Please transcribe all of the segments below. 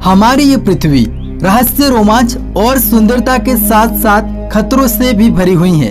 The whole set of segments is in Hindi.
हमारी ये पृथ्वी रहस्य, रोमांच और सुंदरता के साथ साथ खतरों से भी भरी हुई है।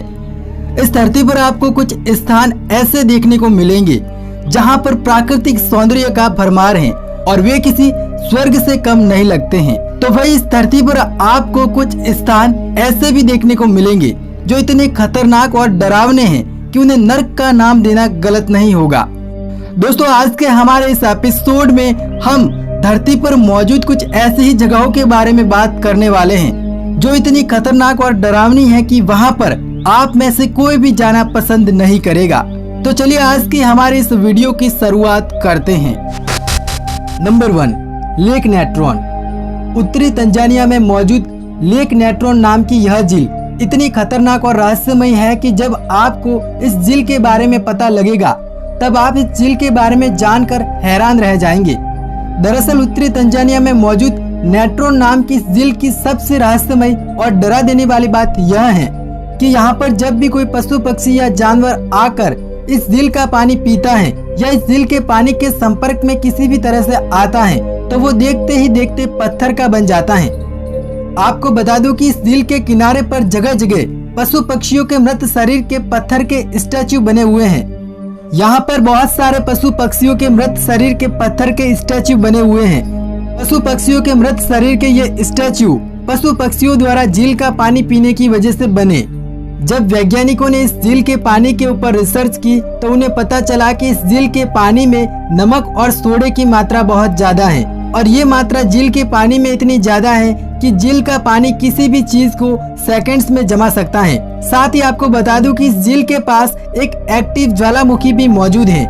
इस धरती पर आपको कुछ स्थान ऐसे देखने को मिलेंगे जहां पर प्राकृतिक सौंदर्य का भरमार है और वे किसी स्वर्ग से कम नहीं लगते हैं। तो वही इस धरती पर आपको कुछ स्थान ऐसे भी देखने को मिलेंगे जो इतने खतरनाक और डरावने हैं कि उन्हें नर्क का नाम देना गलत नहीं होगा। दोस्तों, आज के हमारे इस एपिसोड में हम धरती पर मौजूद कुछ ऐसी ही जगहों के बारे में बात करने वाले हैं जो इतनी खतरनाक और डरावनी है कि वहां पर आप में से कोई भी जाना पसंद नहीं करेगा। तो चलिए आज की हमारे इस वीडियो की शुरुआत करते हैं। Number 1, lake Natron. उत्तरी तंजानिया में मौजूद लेक नेट्रॉन नाम की यह झील इतनी खतरनाक और रहस्यमय है कि जब आपको इस झील के बारे में पता लगेगा तब आप इस झील के बारे में जानकर हैरान रह जाएंगे। दरअसल उत्तरी तंजानिया में मौजूद नेट्रॉन नाम की इस झील की सबसे रहस्यमय और डरा देने वाली बात यह है कि यहाँ पर जब भी कोई पशु पक्षी या जानवर आकर इस झील का पानी पीता है या इस झील के पानी के संपर्क में किसी भी तरह से आता है तो वो देखते ही देखते पत्थर का बन जाता है। आपको बता दूं कि इस झील के किनारे पर जगह जगह पशु पक्षियों के मृत शरीर के पत्थर के स्टैचू बने हुए हैं। यहाँ पर बहुत सारे पशु पक्षियों के मृत शरीर के पत्थर के स्टैचू बने हुए हैं। पशु पक्षियों के मृत शरीर के ये स्टैचू पशु पक्षियों द्वारा झील का पानी पीने की वजह से बने। जब वैज्ञानिकों ने इस झील के पानी के ऊपर रिसर्च की तो उन्हें पता चला कि इस झील के पानी में नमक और सोडे की मात्रा बहुत ज्यादा है और ये मात्रा झील के पानी में इतनी ज्यादा है कि झील का पानी किसी भी चीज को सेकंड्स में जमा सकता है। साथ ही आपको बता दूं कि इस झील के पास एक एक्टिव ज्वालामुखी भी मौजूद है,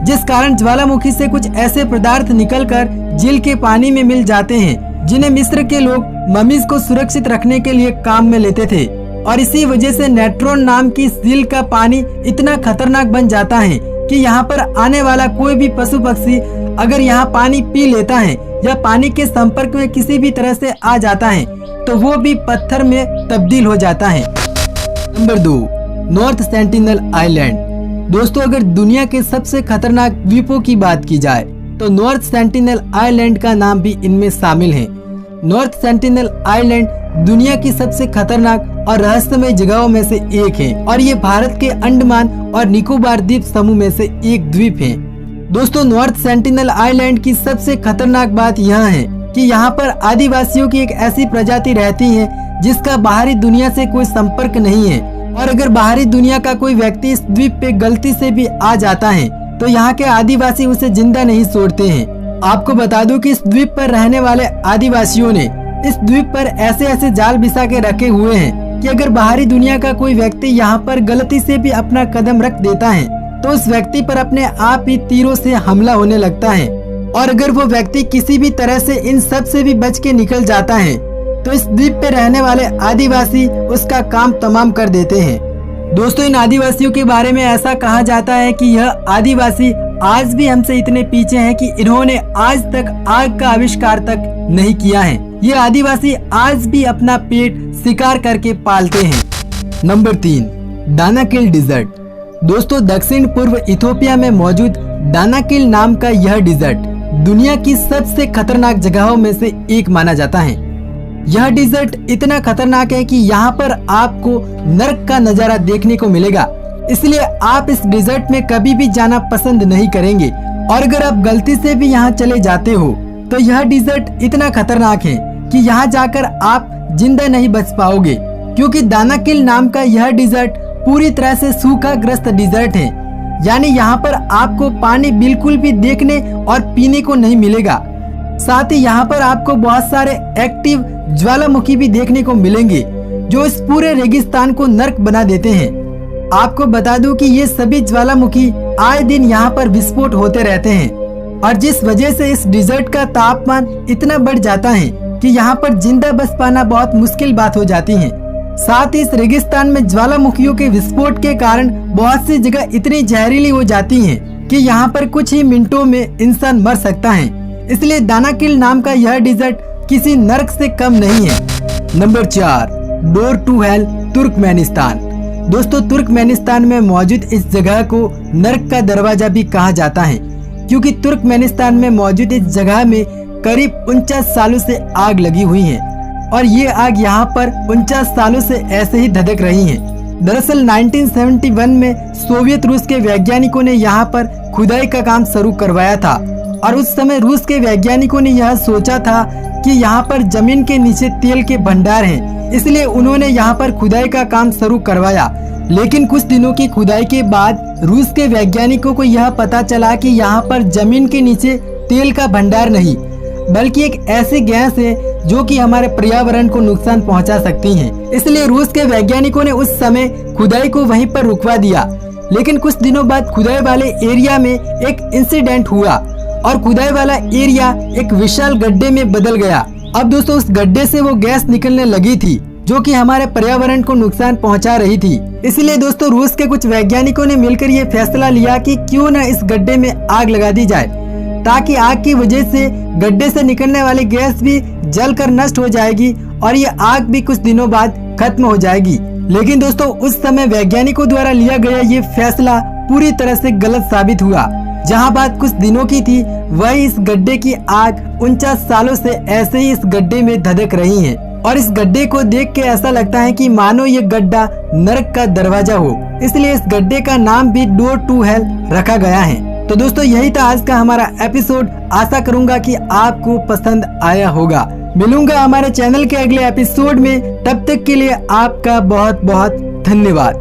जिस कारण ज्वालामुखी से कुछ ऐसे पदार्थ निकलकर झील के पानी में मिल जाते हैं जिन्हें मिस्र के लोग ममीज को सुरक्षित रखने के लिए काम में लेते थे। और इसी वजह से नेट्रॉन नाम की इस झील का पानी इतना खतरनाक बन जाता है कि यहाँ पर आने वाला कोई भी पशु पक्षी अगर यहाँ पानी पी लेता है या पानी के संपर्क में किसी भी तरह से आ जाता है तो वो भी पत्थर में तब्दील हो जाता है। Number 2, north sentinel island. दोस्तों, अगर दुनिया के सबसे खतरनाक द्वीपों की बात की जाए तो नॉर्थ सेंटिनल आइलैंड का नाम भी इनमें शामिल है। नॉर्थ सेंटिनल आइलैंड दुनिया की सबसे खतरनाक और रहस्यमय जगहों में से एक है और ये भारत के अंडमान और निकोबार द्वीप समूह में से एक द्वीप है। दोस्तों, नॉर्थ सेंटिनल आइलैंड की सबसे खतरनाक बात यह है कि यहाँ पर आदिवासियों की एक ऐसी प्रजाति रहती है जिसका बाहरी दुनिया से कोई संपर्क नहीं है और अगर बाहरी दुनिया का कोई व्यक्ति इस द्वीप पे गलती से भी आ जाता है तो यहाँ के आदिवासी उसे जिंदा नहीं छोड़ते हैं। आपको बता दूं कि इस द्वीप पर रहने वाले आदिवासियों ने इस द्वीप पर ऐसे ऐसे जाल बिछा के रखे हुए हैं कि अगर बाहरी दुनिया का कोई व्यक्ति यहाँ पर गलती से भी अपना कदम रख देता है तो उस व्यक्ति पर अपने आप ही तीरों से हमला होने लगता है और अगर वो व्यक्ति किसी भी तरह से इन सब से भी बच के निकल जाता है तो इस द्वीप पे रहने वाले आदिवासी उसका काम तमाम कर देते हैं। दोस्तों, इन आदिवासियों के बारे में ऐसा कहा जाता है कि यह आदिवासी आज भी हमसे इतने पीछे हैं कि इन्होंने आज तक आग का आविष्कार तक नहीं किया है। ये आदिवासी आज भी अपना पेट शिकार करके पालते हैं। Number 3, Danakil desert. दोस्तों, दक्षिण पूर्व इथियोपिया में मौजूद दानाकिल नाम का यह डिजर्ट दुनिया की सबसे खतरनाक जगहों में से एक माना जाता है। यह डिजर्ट इतना खतरनाक है कि यहाँ पर आपको नर्क का नजारा देखने को मिलेगा, इसलिए आप इस डिजर्ट में कभी भी जाना पसंद नहीं करेंगे और अगर आप गलती से भी यहाँ चले जाते हो तो यह डिजर्ट इतना खतरनाक है कि यहाँ जाकर आप जिंदा नहीं बच पाओगे, क्योंकि दानाकिल नाम का यह डिजर्ट पूरी तरह से सूखा ग्रस्त डिजर्ट है। यानी यहाँ पर आपको पानी बिल्कुल भी देखने और पीने को नहीं मिलेगा। साथ ही यहाँ पर आपको बहुत सारे एक्टिव ज्वालामुखी भी देखने को मिलेंगे जो इस पूरे रेगिस्तान को नर्क बना देते हैं। आपको बता दूं कि ये सभी ज्वालामुखी आए दिन यहाँ पर विस्फोट होते रहते हैं और जिस वजह से इस डिजर्ट का तापमान इतना बढ़ जाता है कि यहाँ पर जिंदा बच पाना बहुत मुश्किल बात हो जाती है। साथ ही इस रेगिस्तान में ज्वालामुखियों के विस्फोट के कारण बहुत सी जगह इतनी जहरीली हो जाती हैं कि यहाँ पर कुछ ही मिनटों में इंसान मर सकता है। इसलिए दानाकिल नाम का यह डिजर्ट किसी नर्क से कम नहीं है। Number 4, door to hell, Turkmenistan. दोस्तों, तुर्कमेनिस्तान में मौजूद इस जगह को नर्क का दरवाजा भी कहा जाता है, क्योंकि तुर्कमेनिस्तान में मौजूद इस जगह में करीब 49 सालों से आग लगी हुई है और ये आग यहाँ पर 49 सालों से ऐसे ही धधक रही है। दरअसल 1971 में सोवियत रूस के वैज्ञानिकों ने यहाँ पर खुदाई का काम शुरू करवाया था और उस समय रूस के वैज्ञानिकों ने यह सोचा था कि यहाँ पर जमीन के नीचे तेल के भंडार हैं, इसलिए उन्होंने यहाँ पर खुदाई का काम शुरू करवाया। लेकिन कुछ दिनों की खुदाई के बाद रूस के वैज्ञानिकों को यह पता चला कि यहाँ पर जमीन के नीचे तेल का भंडार नहीं बल्कि एक ऐसी गैस है जो कि हमारे पर्यावरण को नुकसान पहुंचा सकती है। इसलिए रूस के वैज्ञानिकों ने उस समय खुदाई को वहीं पर रुकवा दिया। लेकिन कुछ दिनों बाद खुदाई वाले एरिया में एक इंसिडेंट हुआ और खुदाई वाला एरिया एक विशाल गड्ढे में बदल गया। अब दोस्तों उस गड्ढे से वो गैस निकलने लगी थी जो कि हमारे पर्यावरण को नुकसान पहुंचा रही थी। इसलिए दोस्तों रूस के कुछ वैज्ञानिकों ने मिलकर ये फैसला लिया कि क्यों न इस गड्ढे में आग लगा दी जाए, ताकि आग की वजह से गड्ढे से निकलने वाली गैस भी जलकर नष्ट हो जाएगी और ये आग भी कुछ दिनों बाद खत्म हो जाएगी। लेकिन दोस्तों उस समय वैज्ञानिकों द्वारा लिया गया ये फैसला पूरी तरह से गलत साबित हुआ। जहां बात कुछ दिनों की थी वही इस गड्ढे की आग 49 सालों से ऐसे ही इस गड्ढे में धधक रही है और इस गड्ढे को देख के ऐसा लगता है कि मानो ये गड्ढा नरक का दरवाजा हो। इसलिए इस गड्ढे का नाम भी डोर टू हेल रखा गया है। तो दोस्तों यही था आज का हमारा एपिसोड। आशा करूंगा कि आपको पसंद आया होगा। मिलूंगा हमारे चैनल के अगले एपिसोड में, तब तक के लिए आपका बहुत बहुत धन्यवाद।